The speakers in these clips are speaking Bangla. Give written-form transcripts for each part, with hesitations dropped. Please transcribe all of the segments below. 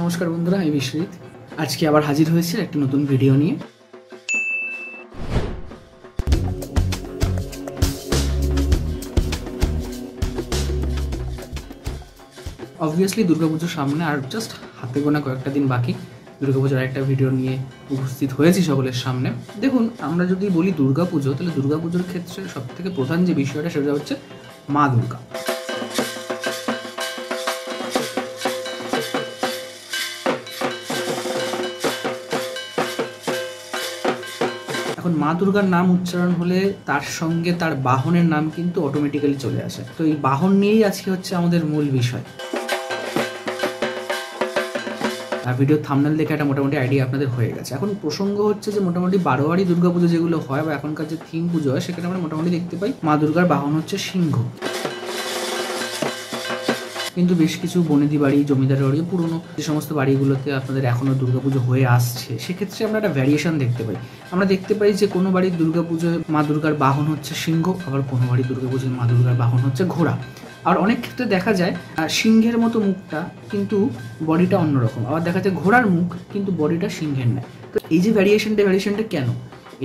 নমস্কার বন্ধুরা, আমি বিশ্বজিৎ। আজকে আবার হাজির হয়েছে একটি নতুন ভিডিও নিয়ে। অবভিয়াসলি দুর্গাপুজোর সামনে আর জাস্ট হাতে গোনা কয়েকটা দিন বাকি। দুর্গাপুজোর একটা ভিডিও নিয়ে উপস্থিত হয়েছি সকলের সামনে। দেখুন, আমরা যদি বলি দুর্গাপুজো, তাহলে দুর্গাপুজোর ক্ষেত্রে সবথেকে প্রধান যে বিষয়টা সেটা হচ্ছে মা দুর্গা। এখন মা দুর্গার নাম উচ্চারণ হলে তার সঙ্গে তার বাহনের নাম কিন্তু অটোমেটিক্যালি চলে আসে। তো এই বাহন নিয়েই আজকে হচ্ছে আমাদের মূল বিষয়। আর ভিডিও থাম্বনেল দেখে একটা মোটামুটি আইডিয়া আপনাদের হয়ে গেছে। এখন প্রসঙ্গ হচ্ছে যে মোটামুটি বারোয়ারি দুর্গাপুজো যেগুলো হয় বা এখনকার যে থিম পুজো হয়, সেখানে আমরা মোটামুটি দেখতে পাই মা দুর্গার বাহন হচ্ছে সিংহ। কিন্তু বেশ কিছু বনেদি বাড়ি, জমিদার বাড়ি, পুরনো যে সমস্ত বাড়িগুলোতে আপনাদের এখনও দুর্গাপুজো হয়ে আসছে, সেক্ষেত্রে আমরা একটা ভ্যারিয়েশন দেখতে পাই। আমরা দেখতে পাই যে কোনো বাড়ির দুর্গাপুজোয় মা দুর্গার বাহন হচ্ছে সিংহ, আবার কোনো বাড়ির দুর্গাপুজোয় মা দুর্গার বাহন হচ্ছে ঘোড়া। আর অনেক ক্ষেত্রে দেখা যায় সিংহের মতো মুখটা কিন্তু বডিটা অন্যরকম, আবার দেখা যায় ঘোড়ার মুখ কিন্তু বডিটা সিংহের নেয়। তো এই যে ভ্যারিয়েশনটা কেন?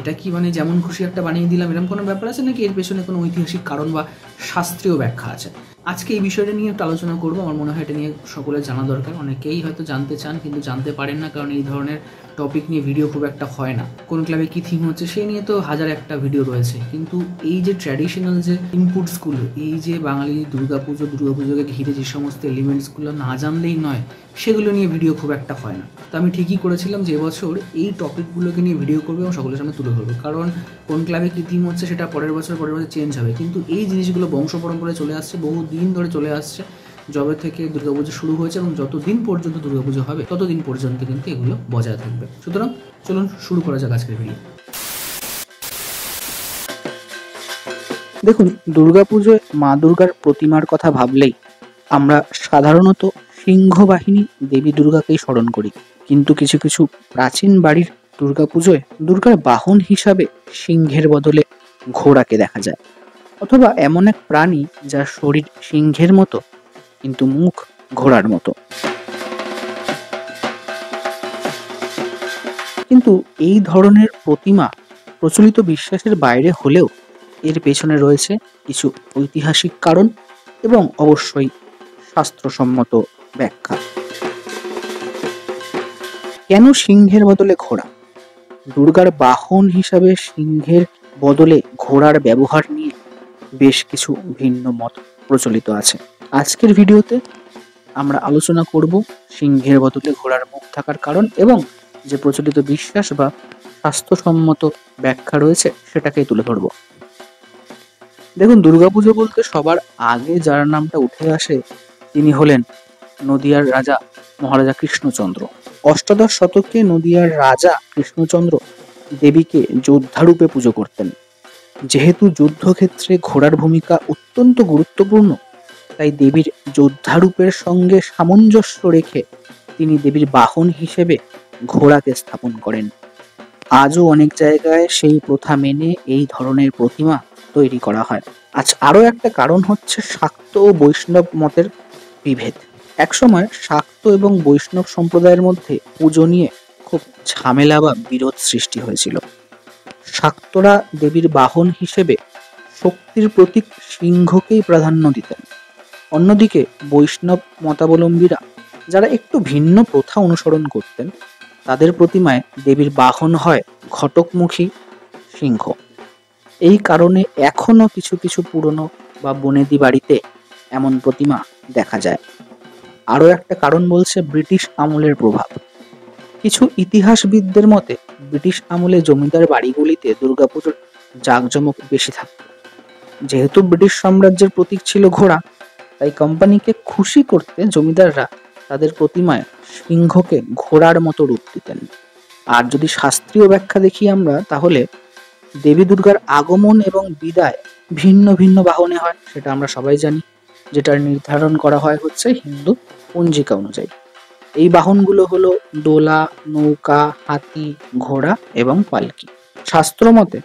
এটা কি মানে যেমন খুশি একটা বানিয়ে দিলাম এরকম কোনো ব্যাপার আছে, নাকি এর পেছনে কোনো ঐতিহাসিক কারণ বা শাস্ত্রীয় ব্যাখ্যা আছে? আজকে এই বিষয়টা নিয়ে একটু আলোচনা করবো। আমার মনে হয় এটা নিয়ে সকলের জানা দরকার। অনেকেই হয়তো জানতে চান কিন্তু জানতে পারেন না, কারণ এই ধরনের টপিক নিয়ে ভিডিও খুব একটা হয় না। কোন ক্লাবে কী থিম হচ্ছে সেই নিয়ে তো হাজার একটা ভিডিও রয়েছে, কিন্তু এই যে ট্র্যাডিশনাল যে ইনপুটসগুলো, এই যে বাঙালি দুর্গাপুজোকে ঘিরে যে সমস্ত এলিমেন্টসগুলো না জানলেই নয়, সেগুলো নিয়ে ভিডিও খুব একটা হয় না। তো আমি ঠিকই করেছিলাম যে এবছর এই টপিকগুলোকে নিয়ে ভিডিও করবো এবং সকলের সামনে তুলে ধরবো। কারণ কোন ক্লাবে কী থিম হচ্ছে সেটা পরের বছর চেঞ্জ হবে, কিন্তু এই জিনিসগুলো বংশ পরম্পরায় চলে আসছে, বহু দিন ধরে চলে আসছে। যবে থেকে দুর্গাপুজো শুরু হয়েছে এবং যতদিন পর্যন্ত দুর্গাপুজো হবে ততদিন পর্যন্ত কিন্তু এগুলো বজায় থাকবে। সুতরাং চলুন শুরু করা যাক আজকের ভিডিও। দেখুন, দুর্গাপুজোয় মা দুর্গার প্রতিমার কথা ভাবলেই আমরা সাধারণত সিংহবাহিনী দেবী দুর্গাকেই স্মরণ করি। কিন্তু কিছু কিছু প্রাচীন বাড়ির দুর্গাপুজোয় দুর্গার বাহন হিসাবে সিংহের বদলে ঘোড়াকে দেখা যায়, অথবা এমন এক প্রাণী যার শরীর সিংহের মতো কিন্তু মুখ ঘোড়ার মতো। কিন্তু এই ধরনের প্রতিমা প্রচলিত বিশ্বাসের বাইরে হলেও এর পেছনে রয়েছে কিছু ঐতিহাসিক কারণ এবং অবশ্যই শাস্ত্রসম্মত ব্যাখ্যা। কেন সিংহের বদলে ঘোড়া? দুর্গার বাহন হিসাবে সিংহের বদলে ঘোড়ার ব্যবহার নিয়ে বেশ কিছু ভিন্ন মত প্রচলিত আছে। আজকের ভিডিওতে আমরা আলোচনা করব সিংহের বদলে ঘোড়ার মুখ থাকার কারণ এবং যে প্রচলিত বিশ্বাস বা স্বাস্থ্যসম্মত ব্যাখ্যা রয়েছে সেটাকেই তুলে ধরব। দেখুন, দুর্গাপুজো বলতে সবার আগে যার নামটা উঠে আসে তিনি হলেন নদিয়ার রাজা মহারাজা কৃষ্ণচন্দ্র। অষ্টাদশ শতকে নদিয়ার রাজা কৃষ্ণচন্দ্র দেবীকে যোদ্ধারূপে পুজো করতেন। যেহেতু যুদ্ধক্ষেত্রে ঘোড়ার ভূমিকা অত্যন্ত গুরুত্বপূর্ণ, তাই দেবীর যোদ্ধারূপের সঙ্গে সামঞ্জস্য রেখে তিনি দেবীর বাহন হিসেবে ঘোড়াকে স্থাপন করেন। আজও অনেক জায়গায় সেই প্রথা মেনে এই ধরনের প্রতিমা তৈরি করা হয়। আজ আরও একটা কারণ হচ্ছে শাক্ত ও বৈষ্ণব মতের বিভেদ। একসময় শাক্ত এবং বৈষ্ণব সম্প্রদায়ের মধ্যে পুজো নিয়ে খুব ঝামেলা বা বিরোধ সৃষ্টি হয়েছিল। শাক্তরা দেবীর বাহন হিসেবে শক্তির প্রতীক সিংহকেই প্রাধান্য দিতেন। অন্যদিকে বৈষ্ণব মতাবলম্বীরা, যারা একটু ভিন্ন প্রথা অনুসরণ করতেন, তাদের প্রতিমায় দেবীর বাহন হয় ঘটকমুখী সিংহ। এই কারণে এখনো কিছু কিছু পুরনো বা বনেদি বাড়িতে এমন প্রতিমা দেখা যায়। আরও একটা কারণ বলছে ব্রিটিশ আমলের প্রভাব। কিছু ইতিহাসবিদদের মতে ব্রিটিশ আমলে জমিদার বাড়িগুলিতে দুর্গাপুজোর জাঁকজমক বেশি থাকত। যেহেতু ব্রিটিশ সাম্রাজ্যের প্রতীক ছিল ঘোড়া, তাই কোম্পানিকে খুশি করতে জমিদাররা তাদের প্রতিমায় সিংহকে ঘোড়ার মতো রূপ দিতেন। আর যদি শাস্ত্রীয় ব্যাখ্যা দেখি আমরা, তাহলে দেবী দুর্গার আগমন এবং বিদায় ভিন্ন ভিন্ন বাহনে হয়, সেটা আমরা সবাই জানি, যেটার নির্ধারণ করা হয় হচ্ছে হিন্দু পঞ্জিকা অনুযায়ী। এই বাহনগুলো হলো দোলা, নৌকা, হাতি, ঘোড়া এবং পালকি। শাস্ত্র মতে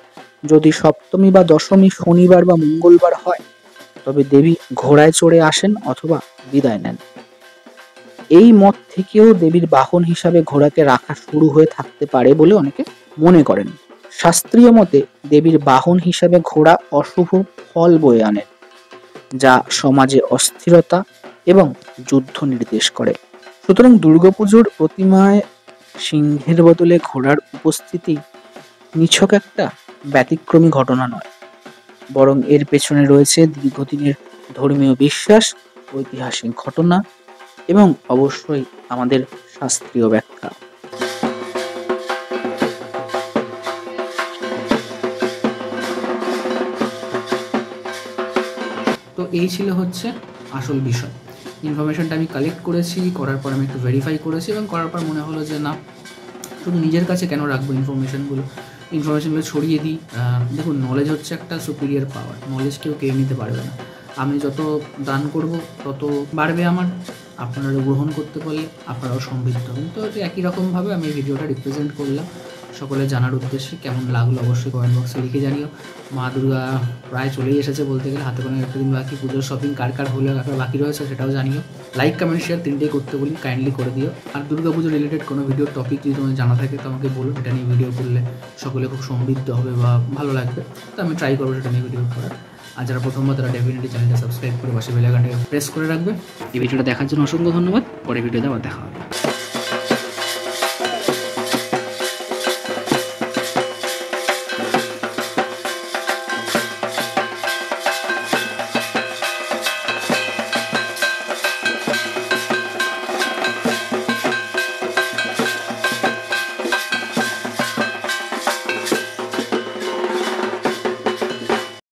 যদি সপ্তমী বা দশমী শনিবার বা মঙ্গলবার হয়, তবে দেবী ঘোড়ায় চড়ে আসেন অথবা বিদায় নেন। এই মত থেকেও দেবীর বাহন হিসাবে ঘোড়াকে রাখা শুরু হয়ে থাকতে পারে বলে অনেকে মনে করেন। শাস্ত্রীয় মতে দেবীর বাহন হিসাবে ঘোড়া অশুভ ফল বয়ে আনে, যা সমাজে অস্থিরতা এবং যুদ্ধ নির্দেশ করে। সুতরাং দুর্গাপুজোর প্রতিমায় সিংহের বদলে ঘোড়ার উপস্থিতি নিছক একটা ব্যতিক্রমী ঘটনা নয়, বরং এর পেছনে রয়েছে দীর্ঘদিনের ধর্মীয় বিশ্বাস, ঐতিহাসিক ঘটনা এবং অবশ্যই আমাদের শাস্ত্রীয় ব্যাখ্যা। তো এই ছিল হচ্ছে আসল বিষয়। ইনফরমেশনটা আমি কালেক্ট করেছি, করার পর আমি একটু ভেরিফাই করেছি এবং করার পর মনে হলো যে না, শুধু নিজের কাছে কেন রাখবো ইনফরমেশনগুলো ছড়িয়ে দিই। দেখুন, নলেজ হচ্ছে একটা সুপিরিয়ার পাওয়ার, নলেজ কেউ কেড়ে নিতে পারবে না। আমি যত দান করব তত বাড়বে আমার, আপনারা গ্রহণ করতে পারলে আপনারাও সমৃদ্ধ হবেন। তো একই রকমভাবে আমি এই ভিডিওটা রিপ্রেজেন্ট করলাম সকলে জানার উদ্দেশ্যে। কেমন লাগলো অবশ্যই কমেন্ট বক্সে লিখে জানিও। মা দুর্গা প্রায় চলেই এসেছে বলতে গেলে, হাতে কোনো একটা দিন বাকি। পুজোর শপিং কার কার হলে কার বাকি রয়েছে সেটাও জানিও। লাইক, কমেন্ট, শেয়ার তিনটেই করতে বলি, কাইন্ডলি করে দিও। আর দুর্গা পুজো রিলেটেড কোনো ভিডিওর টপিক যদি তোমার জানা থাকে তো আমাকে বলো, এটা নিয়ে ভিডিও করলে সকলে খুব সমৃদ্ধ হবে বা ভালো লাগবে। তো আমি ট্রাই করবো সেটা নিয়ে ভিডিও করার। আর যারা প্রথমবার তারা ডেফিনেটলি চ্যানেলটা সাবস্ক্রাইব করে পাশে বেল আইকনটাকে প্রেস করে রাখবে। এই ভিডিওটা দেখার জন্য অসংখ্য ধন্যবাদ। পরে ভিডিওতে আবার দেখা হবে।